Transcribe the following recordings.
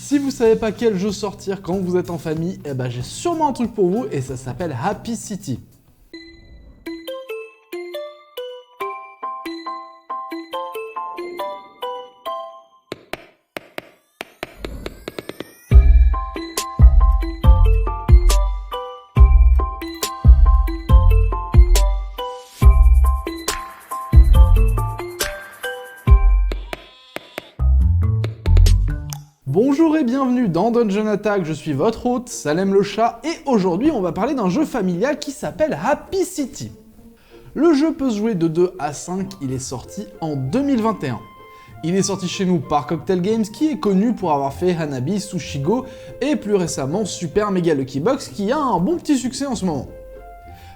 Si vous savez pas quel jeu sortir quand vous êtes en famille, eh ben j'ai sûrement un truc pour vous et ça s'appelle Happy City. Bonjour et bienvenue dans Dungeon Attack, je suis votre hôte, Salem le chat, et aujourd'hui on va parler d'un jeu familial qui s'appelle Happy City. Le jeu peut se jouer de 2 à 5, il est sorti en 2021. Il est sorti chez nous par Cocktail Games, qui est connu pour avoir fait Hanabi, Sushigo, et plus récemment Super Mega Lucky Box, qui a un bon petit succès en ce moment.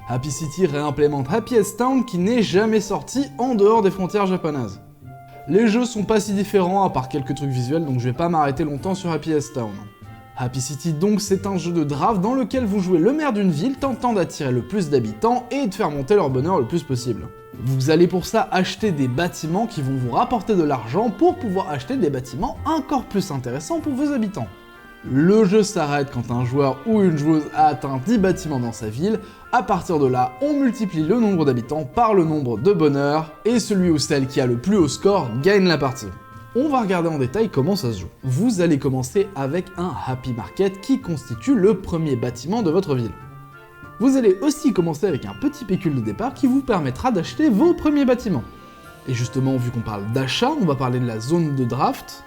Happy City réimplémente Happiest Town, qui n'est jamais sorti en dehors des frontières japonaises. Les jeux sont pas si différents à part quelques trucs visuels, donc je vais pas m'arrêter longtemps sur Happiest Town. Happy City donc c'est un jeu de draft dans lequel vous jouez le maire d'une ville tentant d'attirer le plus d'habitants et de faire monter leur bonheur le plus possible. Vous allez pour ça acheter des bâtiments qui vont vous rapporter de l'argent pour pouvoir acheter des bâtiments encore plus intéressants pour vos habitants. Le jeu s'arrête quand un joueur ou une joueuse a atteint 10 bâtiments dans sa ville. À partir de là, on multiplie le nombre d'habitants par le nombre de bonheurs, et celui ou celle qui a le plus haut score gagne la partie. On va regarder en détail comment ça se joue. Vous allez commencer avec un Happy Market qui constitue le premier bâtiment de votre ville. Vous allez aussi commencer avec un petit pécule de départ qui vous permettra d'acheter vos premiers bâtiments. Et justement, vu qu'on parle d'achat, on va parler de la zone de draft.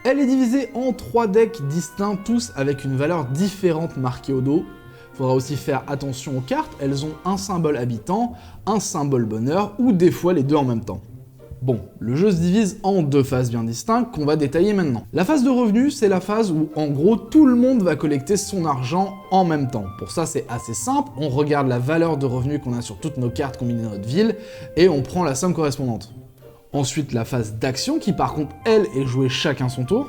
Elle est divisée en 3 decks distincts, tous avec une valeur différente marquée au dos. Faudra aussi faire attention aux cartes, elles ont un symbole habitant, un symbole bonheur, ou des fois les deux en même temps. Bon, le jeu se divise en 2 phases bien distinctes qu'on va détailler maintenant. La phase de revenus, c'est la phase où en gros tout le monde va collecter son argent en même temps. Pour ça c'est assez simple, on regarde la valeur de revenus qu'on a sur toutes nos cartes combinées dans notre ville, et on prend la somme correspondante. Ensuite, la phase d'action, qui par contre, elle, est jouée chacun son tour.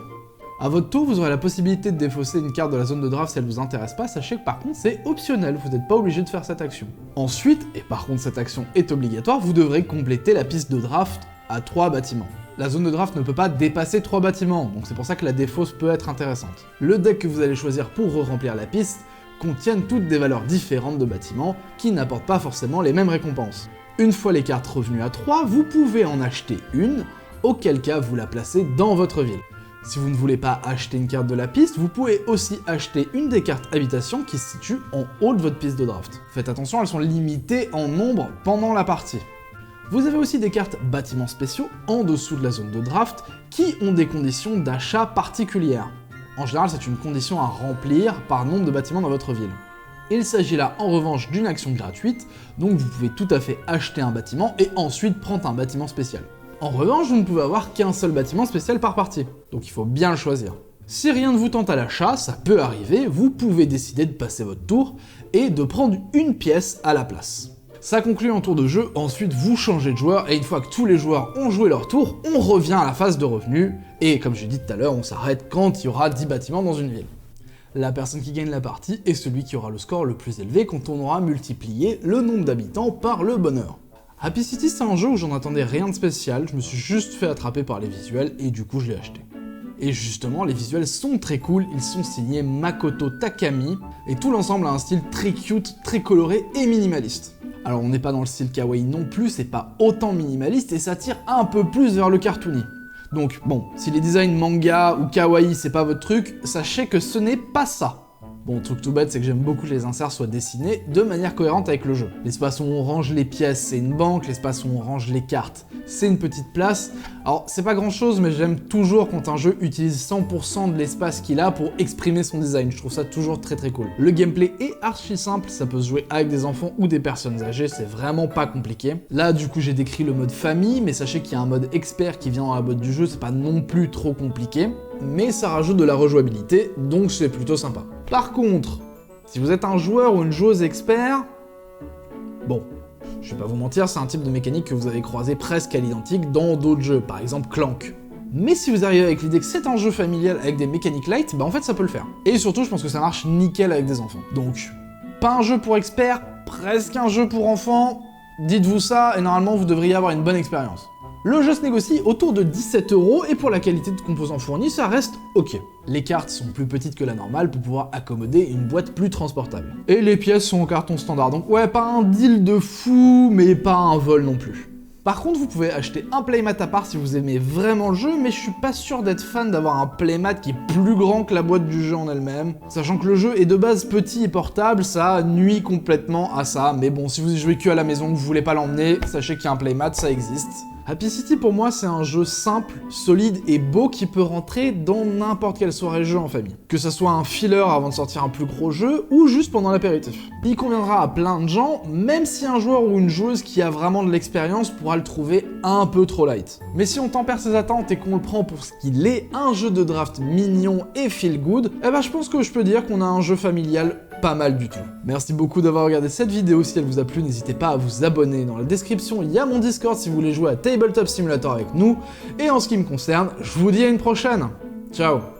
À votre tour, vous aurez la possibilité de défausser une carte de la zone de draft si elle vous intéresse pas, sachez que par contre, c'est optionnel, vous n'êtes pas obligé de faire cette action. Ensuite, et par contre cette action est obligatoire, vous devrez compléter la piste de draft à 3 bâtiments. La zone de draft ne peut pas dépasser 3 bâtiments, donc c'est pour ça que la défausse peut être intéressante. Le deck que vous allez choisir pour re-remplir la piste contiennent toutes des valeurs différentes de bâtiments qui n'apportent pas forcément les mêmes récompenses. Une fois les cartes revenues à 3, vous pouvez en acheter une, auquel cas vous la placez dans votre ville. Si vous ne voulez pas acheter une carte de la piste, vous pouvez aussi acheter une des cartes habitation qui se situe en haut de votre piste de draft. Faites attention, elles sont limitées en nombre pendant la partie. Vous avez aussi des cartes bâtiments spéciaux en dessous de la zone de draft qui ont des conditions d'achat particulières. En général, c'est une condition à remplir par nombre de bâtiments dans votre ville. Il s'agit là en revanche d'une action gratuite, donc vous pouvez tout à fait acheter un bâtiment et ensuite prendre un bâtiment spécial. En revanche, vous ne pouvez avoir qu'un seul bâtiment spécial par partie, donc il faut bien le choisir. Si rien ne vous tente à l'achat, ça peut arriver, vous pouvez décider de passer votre tour et de prendre une pièce à la place. Ça conclut un tour de jeu, ensuite vous changez de joueur, et une fois que tous les joueurs ont joué leur tour, on revient à la phase de revenus, et comme j'ai dit tout à l'heure, on s'arrête quand il y aura 10 bâtiments dans une ville. La personne qui gagne la partie est celui qui aura le score le plus élevé quand on aura multiplié le nombre d'habitants par le bonheur. Happy City, c'est un jeu où j'en attendais rien de spécial, je me suis juste fait attraper par les visuels et du coup je l'ai acheté. Et justement, les visuels sont très cool, ils sont signés Makoto Takami, et tout l'ensemble a un style très cute, très coloré et minimaliste. Alors on n'est pas dans le style kawaii non plus, c'est pas autant minimaliste et ça tire un peu plus vers le cartoony. Donc bon, si les designs manga ou kawaii c'est pas votre truc, sachez que ce n'est pas ça. Bon, truc tout bête, c'est que j'aime beaucoup que les inserts soient dessinés de manière cohérente avec le jeu. L'espace où on range les pièces, c'est une banque, l'espace où on range les cartes, c'est une petite place. Alors, c'est pas grand chose, mais j'aime toujours quand un jeu utilise 100% de l'espace qu'il a pour exprimer son design. Je trouve ça toujours très très cool. Le gameplay est archi simple, ça peut se jouer avec des enfants ou des personnes âgées, c'est vraiment pas compliqué. Là, du coup, j'ai décrit le mode famille, mais sachez qu'il y a un mode expert qui vient dans la boîte du jeu, c'est pas non plus trop compliqué. Mais ça rajoute de la rejouabilité, donc c'est plutôt sympa. Par contre, si vous êtes un joueur ou une joueuse expert, bon, je vais pas vous mentir, c'est un type de mécanique que vous avez croisé presque à l'identique dans d'autres jeux, par exemple Clank. Mais si vous arrivez avec l'idée que c'est un jeu familial avec des mécaniques light, bah en fait ça peut le faire. Et surtout, je pense que ça marche nickel avec des enfants. Donc, pas un jeu pour experts, presque un jeu pour enfants, dites-vous ça, et normalement vous devriez avoir une bonne expérience. Le jeu se négocie autour de 17 € et pour la qualité de composants fournis, ça reste ok. Les cartes sont plus petites que la normale pour pouvoir accommoder une boîte plus transportable. Et les pièces sont en carton standard, donc ouais, pas un deal de fou, mais pas un vol non plus. Par contre, vous pouvez acheter un playmat à part si vous aimez vraiment le jeu, mais je suis pas sûr d'être fan d'avoir un playmat qui est plus grand que la boîte du jeu en elle-même. Sachant que le jeu est de base petit et portable, ça nuit complètement à ça, mais bon, si vous y jouez que à la maison, que vous voulez pas l'emmener, sachez qu'il y a un playmat, ça existe. Happy City pour moi c'est un jeu simple, solide et beau qui peut rentrer dans n'importe quelle soirée jeu en famille. Que ça soit un filler avant de sortir un plus gros jeu ou juste pendant l'apéritif. Il conviendra à plein de gens, même si un joueur ou une joueuse qui a vraiment de l'expérience pourra le trouver un peu trop light. Mais si on tempère ses attentes et qu'on le prend pour ce qu'il est, un jeu de draft mignon et feel good, eh ben je pense que je peux dire qu'on a un jeu familial pas mal du tout. Merci beaucoup d'avoir regardé cette vidéo, si elle vous a plu, n'hésitez pas à vous abonner. Dans la description, il y a mon Discord si vous voulez jouer à Tabletop Simulator avec nous. Et en ce qui me concerne, je vous dis à une prochaine. Ciao.